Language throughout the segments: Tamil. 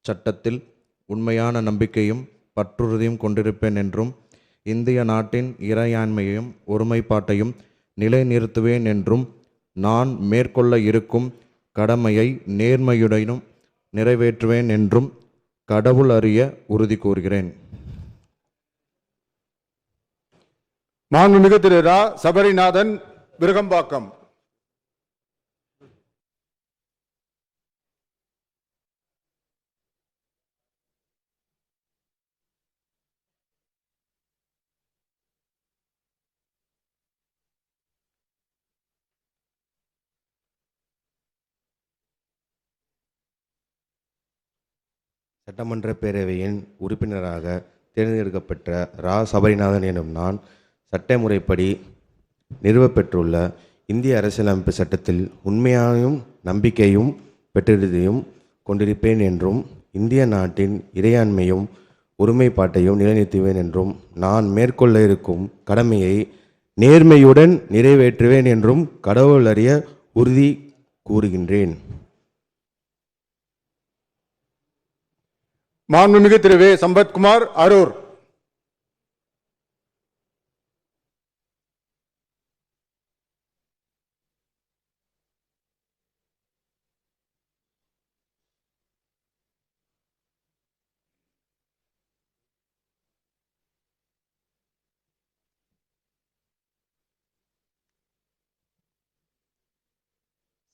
சட்டத்தில் உண்மையான நம்பிக்கையும் பற்றுறுதியும் கொண்டிருப்பேன் என்றும் இந்திய நாட்டின் இறையாண்மையையும் ஒருமைப்பாட்டையும் நிலைநிறுத்துவேன் என்றும் நான் மேற்கொள்ள இருக்கும் கடமையை நேர்மையுடனும் நிறைவேற்றுவேன் என்றும் கடவுள் அறிய உறுதி கூறுகிறேன். மாண்புமிகு திரு ரா. சபரிநாதன், விருகம்பாக்கம். சட்டமன்ற பேரவையின் உறுப்பினராக தேர்ந்தெடுக்கப்பட்ட ரா. சபரிநாதன் எனும் நான் சட்ட முறைப்படி நிறுவப்பெற்றுள்ள இந்திய அரசியலமைப்பு சட்டத்தில் உண்மையாயும் நம்பிக்கையும் பெற்றதையும் கொண்டிருப்பேன் என்றும் இந்திய நாட்டின் இறையாண்மையும் ஒருமைப்பாட்டையும் நிலைநிறுத்துவேன் என்றும் நான் மேற்கொள்ள இருக்கும் கடமையை நேர்மையுடன் நிறைவேற்றுவேன் என்றும் கடவுள் அறிய உறுதி கூறுகின்றேன். மாண்புமிகு திரு வே. சம்பத்குமார், அரூர்.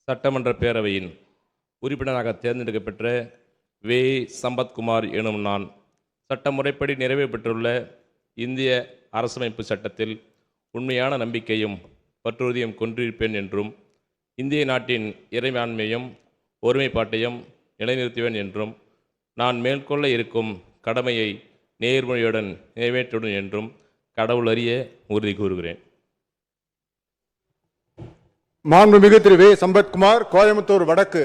சட்டமன்ற பேரவையின் உறுப்பினராக தேர்ந்தெடுக்கப்பெற்ற வே. சம்பத்குமார் எனும் நான் சட்ட முறைப்படி நிறைவேற்றப்பட்டுள்ள இந்திய அரசமைப்பு சட்டத்தில் உண்மையான நம்பிக்கையும் பற்றுறுதியும் கொண்டிருப்பேன் என்றும் இந்திய நாட்டின் இறையாண்மையும் ஒருமைப்பாட்டையும் நிலைநிறுத்துவேன் என்றும் நான் மேற்கொள்ள இருக்கும் கடமையை நேர்மையுடன் நிறைவேற்றுவேன் என்றும் கடவுள் அறிய உறுதி கூறுகிறேன். மாண்புமிகு திரு வே. சம்பத்குமார், கோயம்புத்தூர் வடக்கு.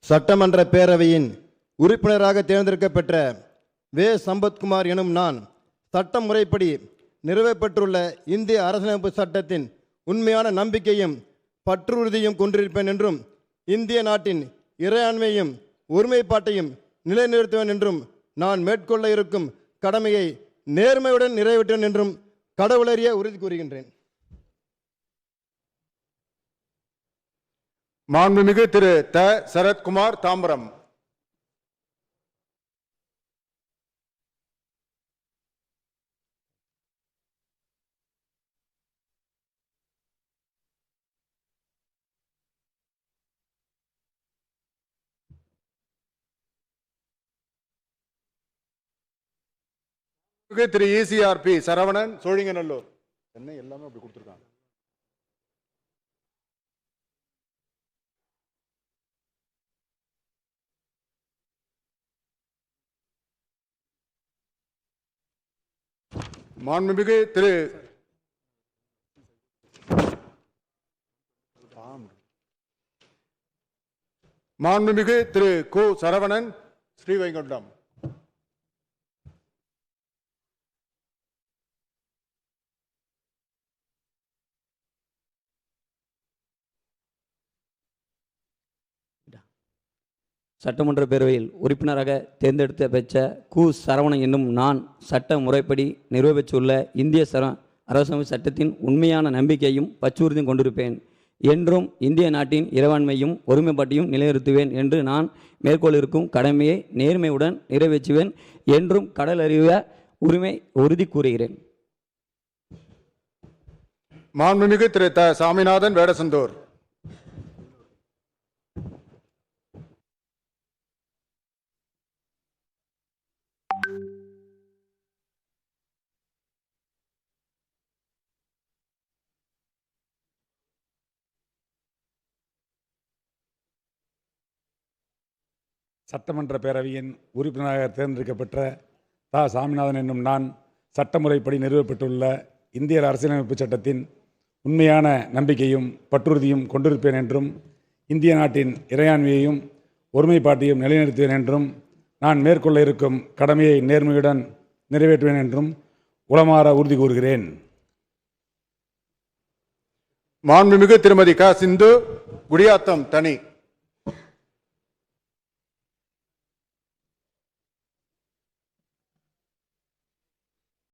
சட்டமன்ற பேரவையின் உறுப்பினராக தேர்ந்தெடுக்கப்பெற்ற வே. சம்பத்குமார் எனும் நான் சட்ட முறைப்படி நிறைவேற்றப்பட்டுள்ள இந்திய அரசியலமைப்பு சட்டத்தின் உண்மையான நம்பிக்கையும் பற்றுறுதியும் கொண்டிருப்பேன் என்றும் இந்திய நாட்டின் இறையாண்மையும் ஒருமைப்பாட்டையும் நிலைநிறுத்துவேன் என்றும் நான் மேற்கொள்ள இருக்கும் கடமையை நேர்மையுடன் நிறைவேற்றுவேன் என்றும் கடவுளறிய உறுதி கூறுகின்றேன். மாண்புமிகு திரு த. சரத்குமார், தாம்பரம். திரு ECRP சரவணன், சோழிங்கநல்லூர். சென்னை எல்லாமே அப்படி கொடுத்துருக்காங்க. மாண்புமிகு திரு கு. சரவணன், ஸ்ரீவைகுண்டம். சட்டமன்ற பேரவையில் உறுப்பினராக தேர்ந்தெடுத்த பெற்ற கு. சரவணன் என்னும் நான் சட்ட முறைப்படி நிறைவேற்றியுள்ள இந்திய அரசமைப்பு சட்டத்தின் உண்மையான நம்பிக்கையும் பற்றுறுதியும் கொண்டிருப்பேன் என்றும் இந்திய நாட்டின் இறையாண்மையும் ஒருமைப்பாட்டையும் நிலைநிறுத்துவேன் என்று நான் மேற்கொள்ள இருக்கும் கடமையை நேர்மையுடன் நிறைவேற்றுவேன் என்றும் கடவுள் அறிய உறுதி கூறுகிறேன். மாண்புமிகு திரு த. சாமிநாதன், வேடசந்தூர். சட்டமன்ற பேரவையின் உறுப்பினராக தேர்ந்தெடுக்கப்பெற்ற தா. சாமிநாதன் என்னும் நான் சட்டமுறைப்படி நிறுவப்பட்டுள்ள இந்திய அரசியலமைப்பு சட்டத்தின் உண்மையான நம்பிக்கையும் பற்றுறுதியும் கொண்டிருப்பேன் என்றும் இந்திய நாட்டின் இறையாண்மையையும் ஒருமைப்பாட்டையும் நிலைநிறுத்துவேன் என்றும் நான் மேற்கொள்ள இருக்கும் கடமையை நேர்மையுடன் நிறைவேற்றுவேன் என்றும் உளமாற உறுதி கூறுகிறேன். மாண்புமிகு திருமதி க. சிந்து, குடியாத்தம் தனி.